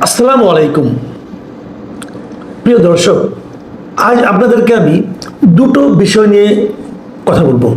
আসসালামু আলাইকুম। প্রিয় দর্শক, আজ আপনাদেরকে আমি দুটো বিষয় নিয়ে কথা বলবো।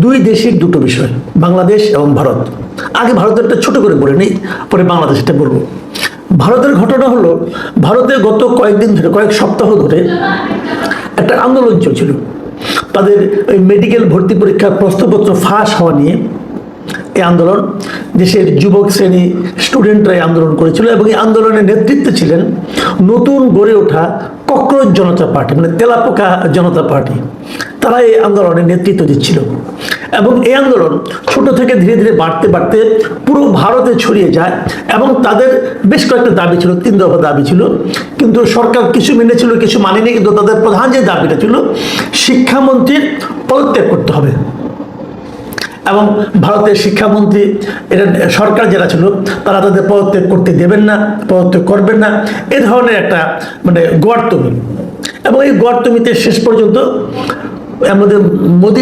দুই দেশের দুটো বিষয়, বাংলাদেশ এবং ভারত। আগে ভারতেরটা ছোট করে বলে নিই, পরে বাংলাদেশটা বলবো। ভারতের ঘটনা হলো, ভারতে গত কয়েকদিন ধরে, কয়েক সপ্তাহ ধরে একটা আন্দোলন চলছিল। তাদের ওই মেডিকেল ভর্তি পরীক্ষার প্রশ্নপত্র ফাঁস হওয়া নিয়ে এই আন্দোলন, দেশের যুবক শ্রেণী স্টুডেন্টরা আন্দোলন করেছিল এবং এই আন্দোলনের নেতৃত্বে ছিলেন নতুন গড়ে ওঠা ককরোচ জনতা পার্টি, মানে তেলাপোকা জনতা পার্টি। তারা এই আন্দোলনের নেতৃত্ব দিচ্ছিল এবং এই আন্দোলন ছোট থেকে ধীরে ধীরে বাড়তে বাড়তে পুরো ভারতে ছড়িয়ে যায় এবং তাদের বেশ কয়েকটা দাবি ছিল, 3 দফা দাবি ছিল, কিন্তু সরকার কিছু মেনেছিল, কিছু মানেনি। কিন্তু তাদের প্রধান যে দাবিটা ছিল, শিক্ষামন্ত্রীর পদত্যাগ করতে হবে। এবং ভারতের শিক্ষামন্ত্রী, এটা সরকার যারা ছিল তারা তাদের পদত্যাগ করতে দেবেন না, পদত্যাগ করবেন না, এ ধরনের একটা গোয়ার্তমি। এবং এই গোয়ার্তমিতে শেষ পর্যন্ত আমাদের মোদী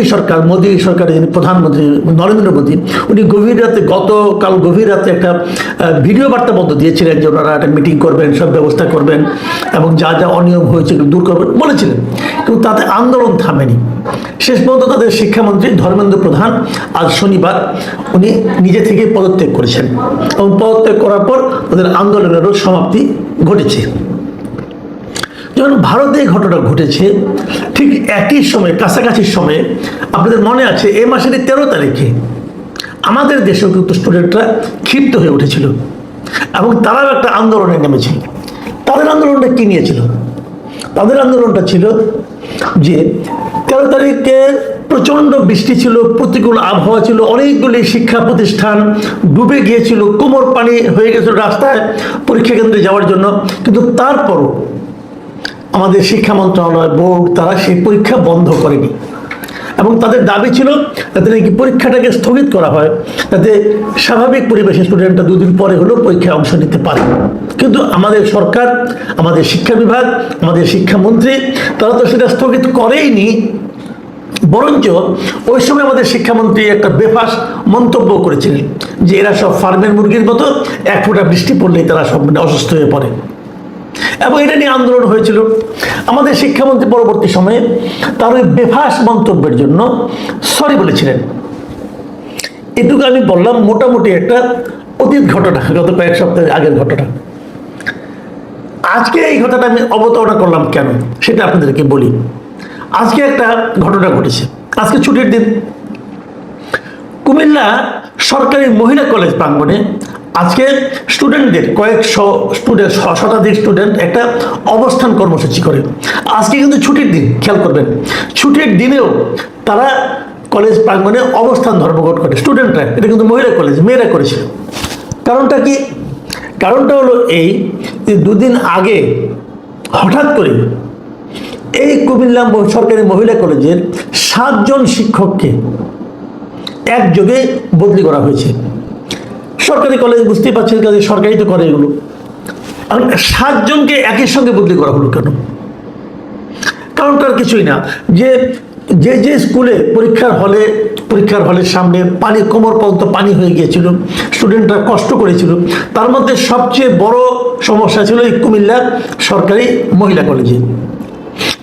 সরকারের যিনি প্রধানমন্ত্রী নরেন্দ্র মোদী, উনি গতকাল গভীর রাতে একটা ভিডিও বার্তা মধ্যে দিয়েছিলেন যে ওনারা একটা মিটিং করবেন, সব ব্যবস্থা করবেন এবং যা যা অনিয়ম হয়েছে দূর করবেন বলেছিলেন। কিন্তু তাতে আন্দোলন থামেনি। শেষ পর্যন্ত তাদের শিক্ষামন্ত্রী ধর্মেন্দ্র প্রধান আজ শনিবার উনি নিজে থেকে পদত্যাগ করেছেন এবং পদত্যাগ করার পর তাদের আন্দোলনেরও সমাপ্তি ঘটেছে। যখন ভারতে এই ঘটনা ঘটেছে, ঠিক একই সময়ে, কাছাকাছি সময়ে, আপনাদের মনে আছে এই মাসের 13 তারিখে আমাদের দেশেও কিন্তু স্টুডেন্টরা ক্ষিপ্ত হয়ে উঠেছিল এবং তারাও একটা আন্দোলনে নেমেছিল। তাদের আন্দোলনটা কি নিয়েছিল? তাদের আন্দোলনটা ছিল যে 13 তারিখে প্রচণ্ড বৃষ্টি ছিল, প্রতিকূল আবহাওয়া ছিল, অনেকগুলি শিক্ষা প্রতিষ্ঠান ডুবে গিয়েছিল, কোমর পানি হয়ে গেছিল রাস্তায় পরীক্ষা কেন্দ্রে যাওয়ার জন্য। কিন্তু তারপরও আমাদের শিক্ষা মন্ত্রণালয়, বোর্ড, তারা সেই পরীক্ষা বন্ধ করেনি এবং তাদের দাবি ছিল যাতে নাকি পরীক্ষাটাকে স্থগিত করা হয়, যাতে স্বাভাবিক পরিবেশে স্টুডেন্টরা 2 দিন পরে হলেও পরীক্ষায় অংশ নিতে পারে। কিন্তু আমাদের সরকার, আমাদের শিক্ষা বিভাগ, আমাদের শিক্ষামন্ত্রী, তারা তো সেটা স্থগিত করেইনি। বরঞ্চ ওই সময় আমাদের শিক্ষামন্ত্রী একটা বেফাস মন্তব্য করেছিলেন যে এরা সব ফার্মের মুরগির মতো, এক ফোঁটা বৃষ্টি পড়লেই তারা সব অসুস্থ হয়ে পড়ে। এবং এটা নিয়ে আন্দোলন হয়েছিল। আমাদের শিক্ষামন্ত্রী পরবর্তী সময়ে তার ওই বেফাস মন্তব্যের জন্য সরি বলেছিলেন। এটুকু আমি বললাম মোটামুটি একটা অতীত ঘটনা, গত কয়েক সপ্তাহ আগের ঘটনা। আজকে এই ঘটনাটা আমি অবতারণা করলাম কেন সেটা আপনাদেরকে বলি। আজকে একটা ঘটনা ঘটেছে। আজকে ছুটির দিন। কুমিল্লা সরকারি মহিলা কলেজ প্রাঙ্গণে আজকে স্টুডেন্টদের শতাধিক স্টুডেন্ট একটা অবস্থান কর্মসূচি করে। আজকে কিন্তু ছুটির দিন, খেয়াল করবেন, ছুটির দিনেও তারা কলেজ প্রাঙ্গণে অবস্থান ধর্মঘট করে স্টুডেন্টরা। এটা কিন্তু মহিলা কলেজ, মেয়েরা করেছে। কারণটা কি? কারণটা হলো এই যে 2 দিন আগে হঠাৎ করে এই কুমিল্লা সরকারি মহিলা কলেজের 7 জন শিক্ষককে একযোগে বদলি করা হয়েছে। সরকারি কলেজ, বুঝতেই পারছেন, কাজে সরকারি তো করে এগুলো। 7 জনকে একই সঙ্গে বদলি করা হলো কেন? কারণটার কিছুই না। যে স্কুলে পরীক্ষার হলের সামনে পানি, কোমর পর্যন্ত পানি হয়ে গিয়েছিল, স্টুডেন্টরা কষ্ট করেছিল, তার মধ্যে সবচেয়ে বড় সমস্যা ছিল এই কুমিল্লা সরকারি মহিলা কলেজে।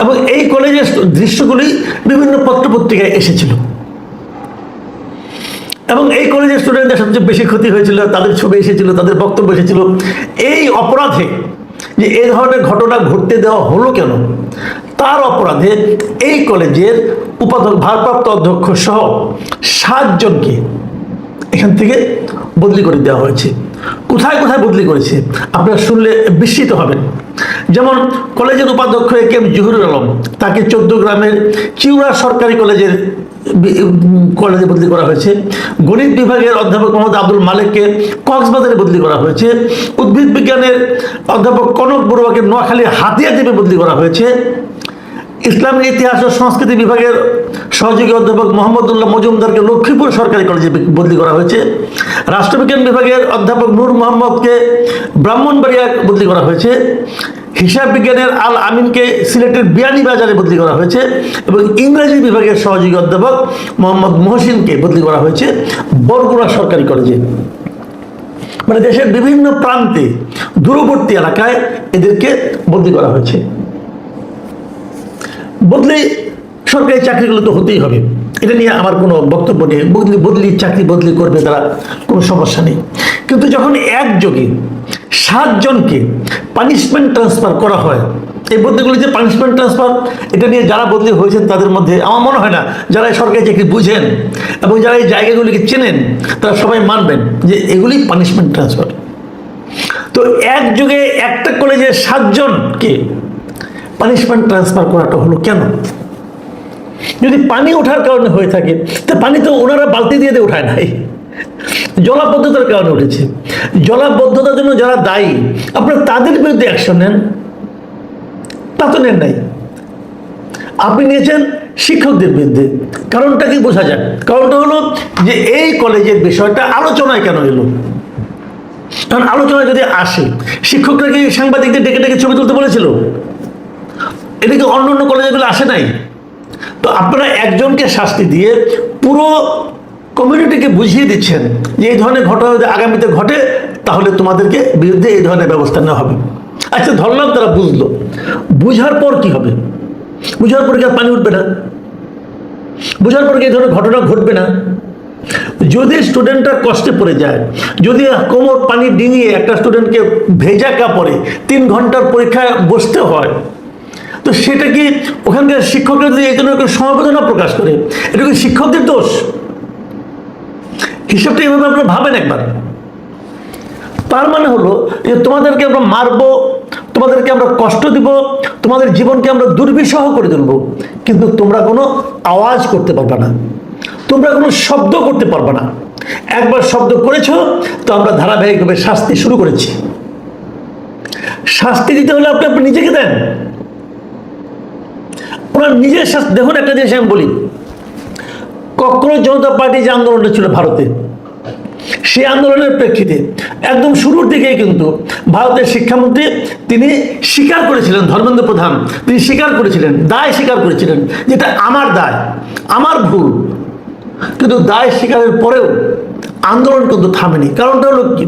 এবং এই কলেজের দৃশ্যগুলি বিভিন্ন পত্রপত্রিকায় এসেছিল এবং এই কলেজের স্টুডেন্টদের সবচেয়ে বেশি ক্ষতি হয়েছিল, তাদের ছবি এসেছিল, তাদের বক্তব্য এসেছিল। এই অপরাধে, যে এই ধরনের ঘটনা ঘটতে দেওয়া হলো কেন, তার অপরাধে এই কলেজের ভারপ্রাপ্ত অধ্যক্ষ সহ 7 জনকে এখান থেকে বদলি করে দেওয়া হয়েছে। কোথায় কোথায় বদলি করেছে আপনারা শুনলে বিস্মিত হবেন। যেমন কলেজের উপাধ্যক্ষ এ.কে.এম. জহিরুল আলম, তাকে 14 গ্রামের চিউড়া সরকারি কলেজে বদলি করা হয়েছে। গণিত বিভাগের অধ্যাপক মোহাম্মদ আব্দুল মালিককে কক্সবাজারে বদলি করা হয়েছে। উদ্ভিদ বিজ্ঞানের অধ্যাপক কনক বড়ুয়াকে নোয়াখালী হাতিয়া দ্বীপে বদলি করা হয়েছে। ইসলামিক ইতিহাস ও সংস্কৃতি বিভাগের সহযোগী অধ্যাপক মোহাম্মদুল্লাহ মজুমদারকে লক্ষ্মীপুর সরকারি কলেজে বদলি করা হয়েছে। রাষ্ট্রবিজ্ঞান বিভাগের অধ্যাপক নূর মোহাম্মদকে ব্রাহ্মণবাড়িয়া বদলি করা হয়েছে। হিসাব বিজ্ঞানের আল আমিনকে সিলেটের বিয়ানীবাজারে বদলি করা হয়েছে এবং ইংরেজি বিভাগের সহযোগী অধ্যাপক মোহাম্মদ মহসিনকে বদলি করা হয়েছে বরগুনা সরকারি কলেজে। মানে দেশের বিভিন্ন প্রান্তে দূরবর্তী এলাকায় এদেরকে বদলি করা হয়েছে। বদলি সরকারি চাকরিগুলো তো হতেই হবে, এটা নিয়ে আমার কোনো বক্তব্য নেই। বদলি চাকরি বদলি করবে, তারা কোনো সমস্যা নেই। কিন্তু যখন একযোগে 7 জনকে পানিশমেন্ট ট্রান্সফার করা হয়, এই বদলিগুলি যে পানিশমেন্ট ট্রান্সফার, এটা নিয়ে যারা বদলি হয়েছেন তাদের মধ্যে আমার মনে হয় না যারা সরকারি চাকরি বুঝেন এবং যারা এই জায়গাগুলিকে চেনেন তারা সবাই মানবেন যে এগুলি পানিশমেন্ট ট্রান্সফার। তো একযোগে একটা কলেজে 7 জনকে পানিশমেন্ট ট্রান্সফার করাটা হলো কেন? যদি পানি ওঠার কারণে হয়ে থাকে, তো পানি তো ওনারা বালতি দিয়ে ওঠায় নাই, জলাবদ্ধতার কারণে উঠেছে। জলাবদ্ধতার জন্য যারা দায়ী আপনারা তাদের বিরুদ্ধে অ্যাকশন নেন, তা তো নেন নাই। আপনি নিয়েছেন শিক্ষকদের বিরুদ্ধে। কারণটা কি বোঝা যায়? কারণটা হলো যে এই কলেজের বিষয়টা আলোচনায় কেন এলো? কারণ আলোচনায় যদি আসে, শিক্ষকরা কি সাংবাদিকদের ডেকে ডেকে ছবি তুলতে বলেছিল? এটা কি অন্য অন্য কলেজগুলো আসে নাই? তো আপনারা একজনকে শাস্তি দিয়ে পুরো কমিউনিটিকে বুঝিয়ে দিচ্ছেন যে এই ধরনের ঘটনা যদি আগামীতে ঘটে তাহলে তোমাদেরকে বিরুদ্ধে এই ধরনের ব্যবস্থা নেওয়া হবে। আচ্ছা, ধরলাম তারা বুঝলো, বুঝার পর কি হবে? বুঝার পর কি আর পানি উঠবে না? বুঝার পর কি এই ধরনের ঘটনা ঘটবে না? যদি স্টুডেন্টরা কষ্টে পড়ে যায়, যদি কোমর পানি ডিঙিয়ে একটা স্টুডেন্টকে ভেজা কাপড়ে 3 ঘন্টার পরীক্ষায় বসতে হয়, তো সেটা কি ওখানকার শিক্ষকরা যদি এই জন্য সমবেদনা প্রকাশ করে, এটা কি শিক্ষকদের দোষ? হিসাবটা এইভাবে আপনারা ভাবেন একবার। তার মানে হলো যে তোমাদেরকে আমরা মারবো, তোমাদেরকে আমরা কষ্ট দিব, তোমাদের জীবনকে আমরা দুর্বিষহ করে তুলবো, কিন্তু তোমরা কোনো আওয়াজ করতে পারবে না, তোমরা কোনো শব্দ করতে পারবে না। একবার শব্দ করেছো তো আমরা ধারাবাহিকভাবে শাস্তি শুরু করেছি। শাস্তি দিতে হলে আপনি নিজেকে দেন, ওনার নিজের শাস্তি দেখুন। একটা জিনিস আমি বলি, ককরোচ জনতা পার্টি যে আন্দোলনটা ছিল ভারতে, সেই আন্দোলনের প্রেক্ষিতে একদম শুরুর দিকেই কিন্তু ভারতের শিক্ষামন্ত্রী তিনি স্বীকার করেছিলেন, ধর্মেন্দ্র প্রধান তিনি স্বীকার করেছিলেন, দায় স্বীকার করেছিলেন যেটা আমার দায়, আমার ভুল। কিন্তু দায় স্বীকারের পরেও আন্দোলন কিন্তু থামেনি। কারণটা হলো কি,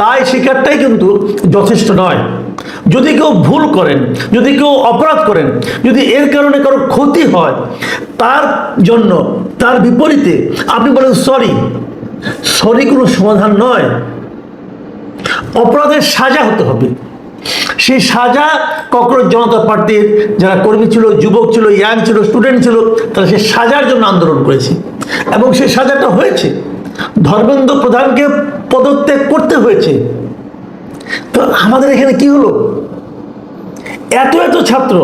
দায় স্বীকারটাই কিন্তু যথেষ্ট নয়। যদি কেউ ভুল করেন, যদি কেউ অপরাধ করেন, যদি এর কারণে কারো ক্ষতি হয়, তার জন্য তার বিপরীতে আপনি বলেন সরি, সরি কোনো সমাধান নয়। অপরাধের সাজা হতে হবে। সেই সাজা ককরোচ জনতা পার্টির যারা কর্মী ছিল, যুবক ছিল, ইয়াং ছিল, স্টুডেন্ট ছিল, তারা সেই সাজার জন্য আন্দোলন করেছে এবং সেই সাজাটা হয়েছে। ধর্মেন্দ্র প্রধানকে পদত্যাগ করতে হয়েছে। তো আমাদের এখানে কি হলো? এত এত ছাত্র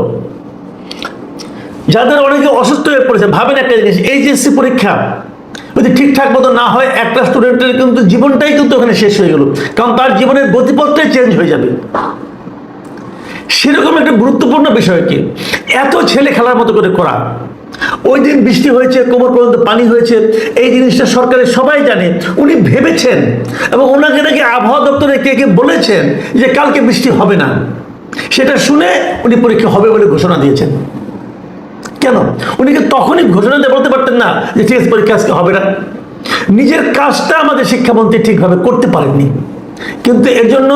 যাদের অনেকে অসুস্থ হয়ে পড়েছে। ভাবেন একটা জিনিস, এইচএসসি পরীক্ষা যদি ঠিকঠাক মতো না হয়, একটা স্টুডেন্টের কিন্তু জীবনটাই কিন্তু ওখানে শেষ হয়ে গেল, কারণ তার জীবনের গতিপথটাই চেঞ্জ হয়ে যাবে। সেরকম একটা গুরুত্বপূর্ণ বিষয়কে এত ছেলে খেলার মতো করে করা। ওই দিন বৃষ্টি হয়েছে, কোমর পর্যন্ত পানি হয়েছে, এই জিনিসটা সরকারের সবাই জানে। উনি ভেবেছেন এবং ওনাকে নাকি আবহাওয়া দপ্তরে কে কে বলেছেন যে কালকে বৃষ্টি হবে না, সেটা শুনে উনি পরীক্ষা হবে বলে ঘোষণা দিয়েছেন। কেন? উনি কি তখনই ঘোষণা দিয়ে বলতে পারতেন না যে ঠিক আছে পরীক্ষা আজকে হবে না? নিজের কাজটা আমাদের শিক্ষামন্ত্রী ঠিকভাবে করতে পারেননি, কিন্তু এর জন্য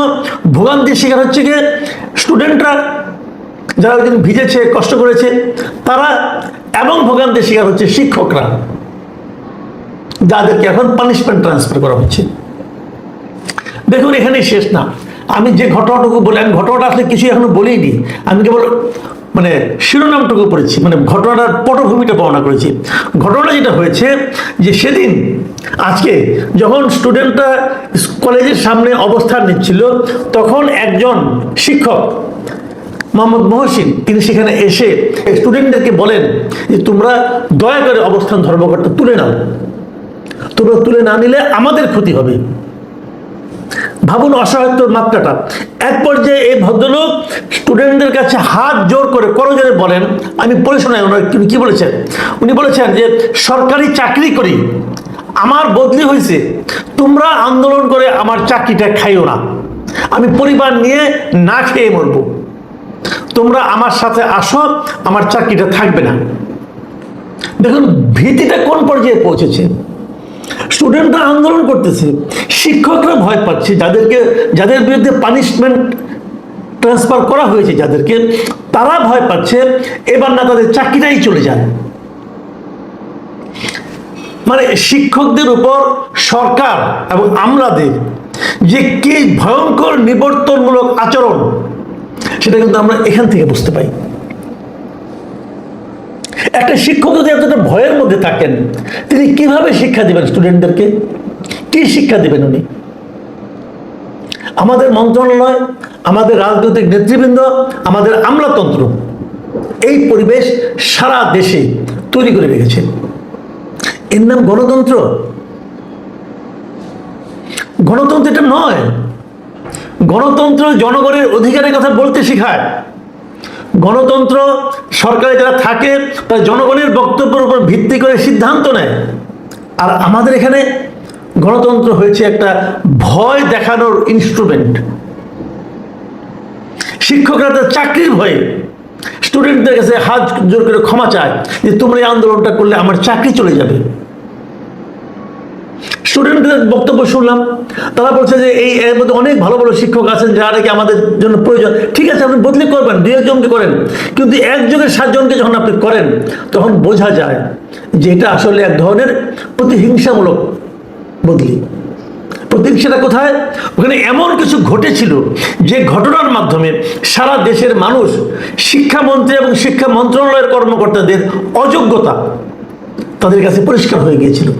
ভোগান্তির শিকার হচ্ছে গিয়ে স্টুডেন্টরা, যারা ওই দিন ভিজেছে, কষ্ট করেছে তারা, এবং ভোগান্তির শিকার হচ্ছে শিক্ষকরা, যাদেরকে এখন পানিশমেন্ট ট্রান্সফার করা হচ্ছে। দেখুন, এখানেই শেষ না। আমি যে ঘটনাটুকু বলি, আমি ঘটনাটা আসলে কিছুই এখনো বলিনি, আমি কেবল শিরোনামটুকু পড়েছি, ঘটনাটার পটভূমিটা বর্ণনা করেছি। ঘটনা যেটা হয়েছে যে সেদিন আজকে যখন স্টুডেন্টরা কলেজের সামনে অবস্থান নিচ্ছিল, তখন একজন শিক্ষক মোহাম্মদ মহসিন তিনি সেখানে এসে স্টুডেন্টদেরকে বলেন যে তোমরা দয়া করে অবস্থান ধর্মঘটটা তুলে নাও, তোমরা তুলে না নিলে আমাদের ক্ষতি হবে। ভাবুন অসহায়ত্বের মাত্রাটা। এক পর্যায়ে এই ভদ্রলোক স্টুডেন্টদের কাছে হাত জোর করে করজোরে বলেন, আমি পড়ে শোনাই ওনারা কি বলেছেন। উনি বলেছেন যে সরকারি চাকরি করি, আমার বদলি হয়েছে, তোমরা আন্দোলন করে আমার চাকরিটা খাইও না, আমি পরিবার নিয়ে না খেয়ে মরবো, তোমরা আমার সাথে আসো, আমার চাকরিটা থাকবে না। দেখুন ভীতিটা কোন পর্যায়ে পৌঁছেছে। স্টুডেন্টরা আন্দোলন করতেছে, শিক্ষকরা ভয় পাচ্ছে, যাদের বিরুদ্ধে পানিশমেন্ট ট্রান্সফার করা হয়েছে যাদেরকে, তারা ভয় পাচ্ছে এবার না তাদের চাকরিটাই চলে যায়। মানে শিক্ষকদের উপর সরকার এবং আমলাদের যে কি ভয়ঙ্কর নিবর্তনমূলক আচরণ, সেটা কিন্তু আমরা এখান থেকে বুঝতে পাই। একটা শিক্ষক যদি এতটা ভয়ের মধ্যে থাকেন, তিনি কিভাবে শিক্ষা দিবেন স্টুডেন্টদেরকে? কি শিক্ষা দিবেন উনি? আমাদের মন্ত্রণালয়, আমাদের রাজনৈতিক নেতৃবৃন্দ, আমাদের আমলাতন্ত্র এই পরিবেশ সারা দেশে তৈরি করে রেখেছে। এর নাম গণতন্ত্র? গণতন্ত্র এটা নয়। গণতন্ত্র জনগণের অধিকারের কথা বলতে শেখায়। গণতন্ত্র সরকারে যারা থাকে তারা জনগণের বক্তব্যের উপর ভিত্তি করে সিদ্ধান্ত নেয়। আর আমাদের এখানে গণতন্ত্র হয়েছে একটা ভয় দেখানোর ইনস্ট্রুমেন্ট। শিক্ষকরা তার চাকরির ভয়ে স্টুডেন্টদের কাছে হাত জোর করে ক্ষমা চায় যে তোমরা এই আন্দোলনটা করলে আমার চাকরি চলে যাবে। স্টুডেন্টদের বক্তব্য শুনলাম, তারা বলছে যে এর মধ্যে অনেক ভালো ভালো শিক্ষক আছেন যারা নাকি আমাদের জন্য প্রয়োজন। ঠিক আছে, আপনি বদলি করবেন, 2-1 জনকে করেন, কিন্তু 1-7 জনকে যখন আপনি করেন তখন বোঝা যায় যে এটা আসলে এক ধরনের প্রতিহিংসামূলক বদলি। প্রতিহিংসাটা কোথায়? ওখানে এমন কিছু ঘটেছিল যে ঘটনার মাধ্যমে সারা দেশের মানুষ শিক্ষামন্ত্রী এবং শিক্ষা মন্ত্রণালয়ের কর্মকর্তাদের অযোগ্যতা তাদের কাছে পরিষ্কার হয়ে গিয়েছিল।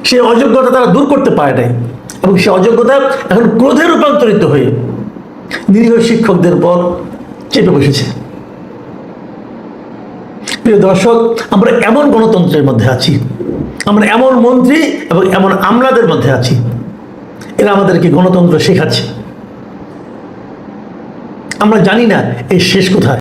সেই অযোগ্যতা তারা দূর করতে পারে নাই, এবং সেই অযোগ্যতা এখন ক্রোধে রূপান্তরিত হয়ে নিরীহ শিক্ষকদের পর চেপে বসেছে। প্রিয় দর্শক, আমরা এমন গণতন্ত্রের মধ্যে আছি, আমরা এমন মন্ত্রী এবং এমন আমলাদের মধ্যে আছি, এরা আমাদেরকে গণতন্ত্র শেখাচ্ছে। আমরা জানি না এর শেষ কোথায়।